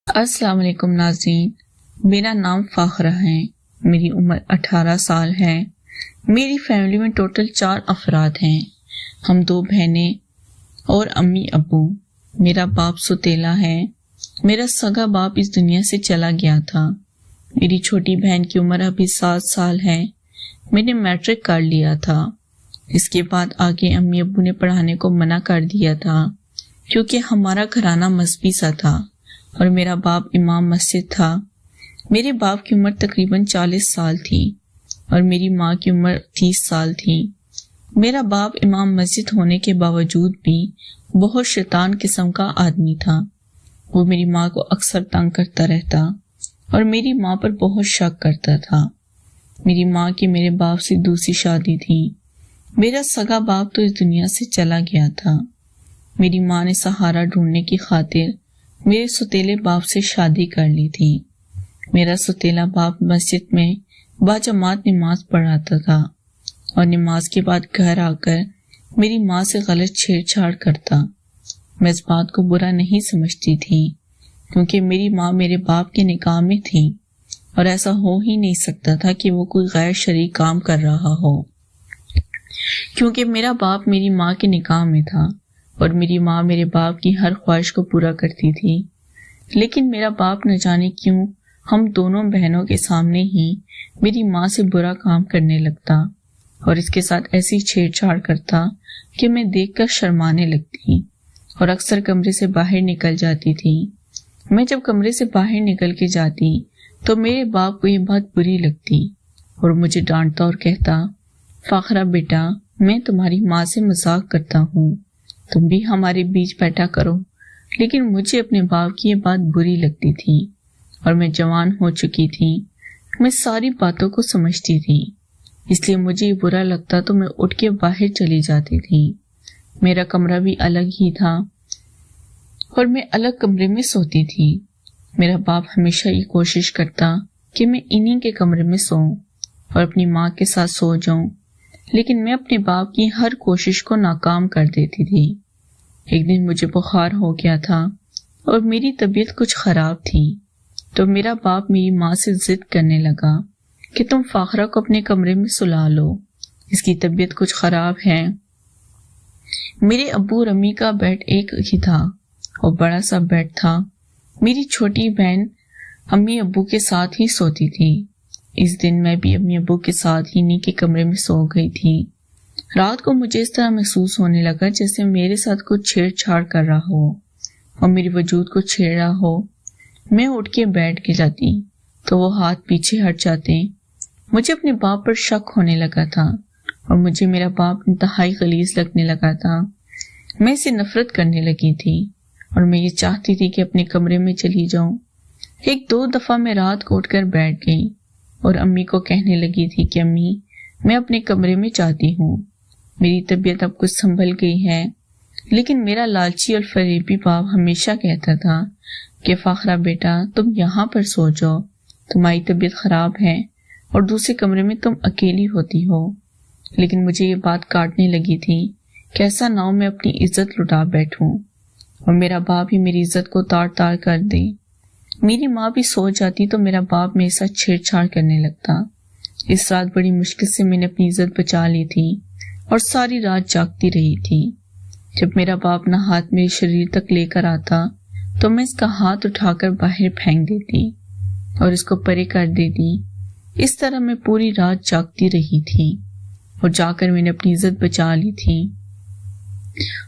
السلام علیکم ناظرین، میرا نام فاخرہ ہے، میری عمر 18 سال ہے۔ میری فیملی میں ٹوٹل 4 افراد ہیں، ہم 2 بہنیں اور امی ابو۔ میرا باپ ستیلا ہے، میرا سگا باپ اس دنیا سے چلا گیا تھا۔ میری چھوٹی بہن کی عمر ابھی 7 سال ہے، میں نے میٹرک کر لیا تھا۔ اس کے بعد آگے امی ابو نے پڑھانے کو منع کر دیا تھا کیونکہ ہمارا گھرانہ مذہبی سا تھا اور میرا باپ امام مسجد تھا۔ میرے باپ کی عمر تقریباً 40 سال تھی اور میری ماں کی عمر 30 سال تھی۔ میرا باپ امام مسجد ہونے کے باوجود بھی بہت شیطان قسم کا آدمی تھا۔ وہ میری ماں کو اکثر تنگ کرتا رہتا اور میری ماں پر بہت شک کرتا تھا۔ میری ماں کی میرے باپ سے دوسری شادی تھی۔ میرا سگا باپ تو اس دنیا سے چلا گیا تھا۔ میری ماں نے سہارا ڈھونڈنے کی خاطر میرے ستیلے باپ سے شادی کر لی تھی۔ میرا ستیلا باپ مسجد میں باجماعت نماز پڑھاتا تھا اور نماز کے بعد گھر آ کر میری ماں سے غلط چھیڑ چھاڑ کرتا۔ میں اس بات کو برا نہیں سمجھتی تھی کیونکہ میری ماں میرے باپ کے نکاح میں تھی اور ایسا ہو ہی نہیں سکتا تھا کہ وہ کوئی غیر شرعی کام کر رہا ہو، کیونکہ میرا باپ میری ماں کے نکاح میں تھا اور میری ماں میرے باپ کی ہر خواہش کو پورا کرتی تھی۔ لیکن میرا باپ نہ جانے کیوں ہم دونوں بہنوں کے سامنے ہی میری ماں سے برا کام کرنے لگتا اور اس کے ساتھ ایسی چھیڑ چھاڑ کرتا کہ میں دیکھ کر شرمانے لگتی اور اکثر کمرے سے باہر نکل جاتی تھی۔ میں جب کمرے سے باہر نکل کے جاتی تو میرے باپ کو یہ بات بری لگتی اور مجھے ڈانٹتا اور کہتا، فاخرہ بیٹا، میں تمہاری ماں سے مذاق کرتا ہوں، تم بھی ہمارے بیچ بیٹھا کرو۔ لیکن مجھے اپنے باپ کی یہ بات بری لگتی تھی اور میں جوان ہو چکی تھی، میں ساری باتوں کو سمجھتی تھی، اس لیے مجھے یہ برا لگتا تو میں اٹھ کے باہر چلی جاتی تھی۔ میرا کمرہ بھی الگ ہی تھا اور میں الگ کمرے میں سوتی تھی۔ میرا باپ ہمیشہ یہ کوشش کرتا کہ میں انہی کے کمرے میں سوؤں اور اپنی ماں کے ساتھ سو جاؤں، لیکن میں اپنے باپ کی ہر کوشش کو ناکام کر دیتی تھی۔ ایک دن مجھے بخار ہو گیا تھا اور میری طبیعت کچھ خراب تھی، تو میرا باپ میری ماں سے ضد کرنے لگا کہ تم فاخرہ کو اپنے کمرے میں سلا لو، اس کی طبیعت کچھ خراب ہے۔ میرے ابو اور امی کا بیڈ ایک ہی تھا اور بڑا سا بیڈ تھا۔ میری چھوٹی بہن امی ابو کے ساتھ ہی سوتی تھی۔ اس دن میں بھی امی ابو کے ساتھ ہی انہی کے کمرے میں سو گئی تھی۔ رات کو مجھے اس طرح محسوس ہونے لگا جیسے میرے ساتھ کچھ چھیڑ چھاڑ کر رہا ہو اور میرے وجود کو چھیڑ رہا ہو۔ میں اٹھ کے بیٹھ کے جاتی تو وہ ہاتھ پیچھے ہٹ جاتے۔ مجھے اپنے باپ پر شک ہونے لگا تھا اور مجھے میرا باپ انتہائی غلیظ لگنے لگا تھا۔ میں اسے نفرت کرنے لگی تھی اور میں یہ چاہتی تھی کہ اپنے کمرے میں چلی جاؤں۔ 1-2 دفعہ میں رات کو اٹھ کر بیٹھ گئی اور امی کو کہنے لگی تھی کہ امی، میں اپنے کمرے میں چاہتی ہوں، میری طبیعت اب کچھ سنبھل گئی ہے۔ لیکن میرا لالچی اور فریبی باپ ہمیشہ کہتا تھا کہ فاخرہ بیٹا، تم یہاں پر سو جاؤ، تمہاری طبیعت خراب ہے اور دوسرے کمرے میں تم اکیلی ہوتی ہو۔ لیکن مجھے یہ بات کاٹنے لگی تھی کہ ایسا نہ ہو میں اپنی عزت لٹا بیٹھوں اور میرا باپ ہی میری عزت کو تار تار کر دے۔ میری ماں بھی سو جاتی تو میرا باپ میرے ساتھ چھیڑ چھاڑ کرنے لگتا۔ اس رات بڑی مشکل سے میں نے اپنی عزت بچا لی تھی اور ساری رات جاگتی رہی تھی۔ جب میرا باپ اپنا ہاتھ میرے شریر تک لے کر آتا تو میں اس کا ہاتھ اٹھا کر باہر پھینک دیتی اور اس کو پرے کر دیتی۔ اس طرح میں پوری رات جاگتی رہی تھی اور جا کر میں نے اپنی عزت بچا لی تھی۔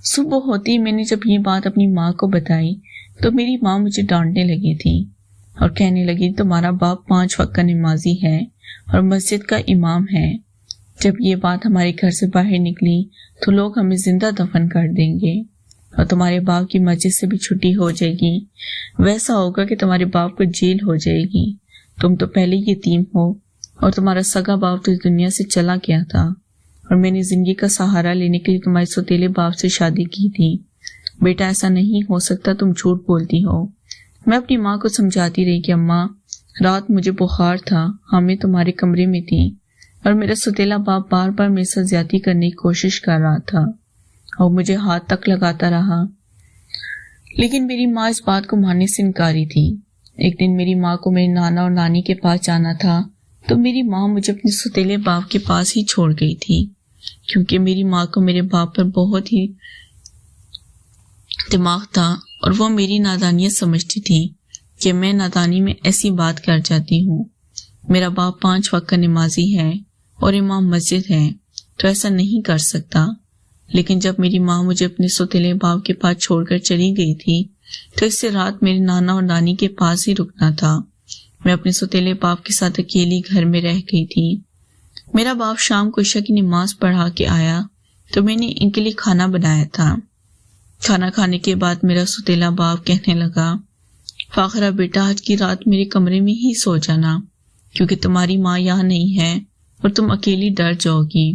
صبح ہوتی میں نے جب یہ بات اپنی ماں کو بتائی تو میری ماں مجھے ڈانٹنے لگی تھی اور کہنے لگی، تمہارا باپ 5 وقت کا نمازی ہے اور مسجد کا امام ہے، جب یہ بات ہمارے گھر سے باہر نکلی تو لوگ ہمیں زندہ دفن کر دیں گے اور تمہارے باپ کی مسجد سے بھی چھٹی ہو جائے گی، ویسا ہوگا کہ تمہارے باپ کو جیل ہو جائے گی، تم تو پہلے یتیم ہو اور تمہارا سگا باپ تو اس دنیا سے چلا گیا تھا اور میں نے زندگی کا سہارا لینے کے لیے تمہارے ستیلے باپ سے شادی کی تھی، بیٹا ایسا نہیں ہو سکتا، تم جھوٹ بولتی ہو۔ میں اپنی ماں کو سمجھاتی رہی کہ اماں، رات مجھے بخار تھا، ہمیں تمہارے کمرے میں تھی اور میرا ستیلا باپ بار بار میرے ساتھ زیادتی کرنے کی کوشش کر رہا تھا اور مجھے ہاتھ تک لگاتا رہا، لیکن میری ماں اس بات کو ماننے سے انکاری تھی۔ ایک دن میری ماں کو میرے نانا اور نانی کے پاس جانا تھا تو میری ماں مجھے اپنے سوتیلے باپ کے پاس ہی چھوڑ گئی تھی، کیونکہ میری ماں کو میرے باپ پر بہت ہی دماغ تھا اور وہ میری نادانیت سمجھتی تھی کہ میں نادانی میں ایسی بات کر جاتی ہوں۔ میرا باپ 5 وقت کا نمازی ہے اور امام مسجد ہے تو ایسا نہیں کر سکتا، لیکن جب میری ماں مجھے اپنے سوتیلے باپ کے پاس چھوڑ کر چلی گئی تھی تو اس سے رات میرے نانا اور نانی کے پاس ہی رکنا تھا۔ میں اپنے سوتیلے باپ کے ساتھ اکیلی گھر میں رہ گئی تھی۔ میرا باپ شام کو عشاء کی نماز پڑھا کے آیا تو میں نے ان کے لیے کھانا بنایا تھا۔ کھانا کھانے کے بعد میرا سوتیلا باپ کہنے لگا، فاخرہ بیٹا آج کی رات میرے کمرے میں ہی سو جانا، کیونکہ تمہاری ماں یہاں نہیں ہے اور تم اکیلی ڈر جاؤ گی۔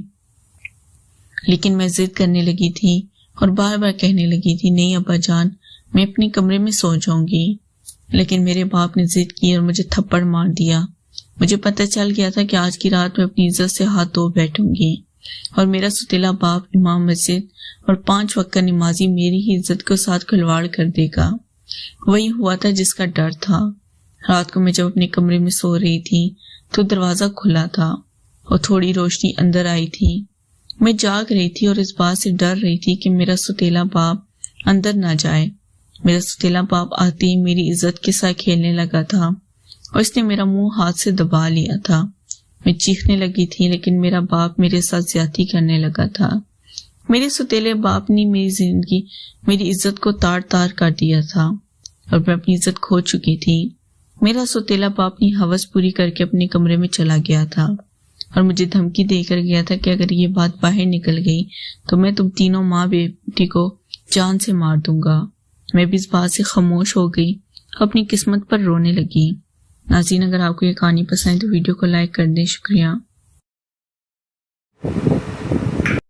لیکن میں ضد کرنے لگی تھی اور بار بار کہنے لگی تھی، نہیں ابا جان، میں اپنے کمرے میں سو جاؤں گی۔ لیکن میرے باپ نے ضد کی اور مجھے تھپڑ مار دیا۔ مجھے پتہ چل گیا تھا کہ آج کی رات میں اپنی عزت سے ہاتھ دھو بیٹھوں گی اور میرا ستیلا باپ امام مسجد اور 5 وقت کا نمازی میری ہی عزت کو ساتھ کھلواڑ کر دے گا۔ وہی ہوا تھا جس کا ڈر تھا۔ رات کو میں جب اپنے کمرے میں سو رہی تھی تو دروازہ کھلا تھا اور تھوڑی روشنی اندر آئی تھی۔ میں جاگ رہی تھی اور اس بات سے ڈر رہی تھی کہ میرا ستیلا باپ اندر نہ جائے۔ میرا ستیلا باپ آتے ہی میری عزت کے ساتھ کھیلنے لگا تھا اور اس نے میرا منہ ہاتھ سے دبا لیا تھا۔ میں چیخنے لگی تھی لیکن میرا باپ میرے ساتھ زیادتی کرنے لگا تھا۔ میرے ستیلے باپ نے میری عزت کو تار تار کر دیا تھا اور میں اپنی عزت کھو چکی تھی۔ میرا ستیلا باپ اپنی ہوس پوری کر کے اپنے کمرے میں چلا گیا تھا اور مجھے دھمکی دے کر گیا تھا کہ اگر یہ بات باہر نکل گئی تو میں تم تینوں ماں بیٹی کو جان سے مار دوں گا۔ میں بھی اس بات سے خاموش ہو گئی، اپنی قسمت پر رونے لگی۔ ناظرین، اگر آپ کو یہ کہانی پسند ہے تو ویڈیو کو لائک کر دیں۔ شکریہ۔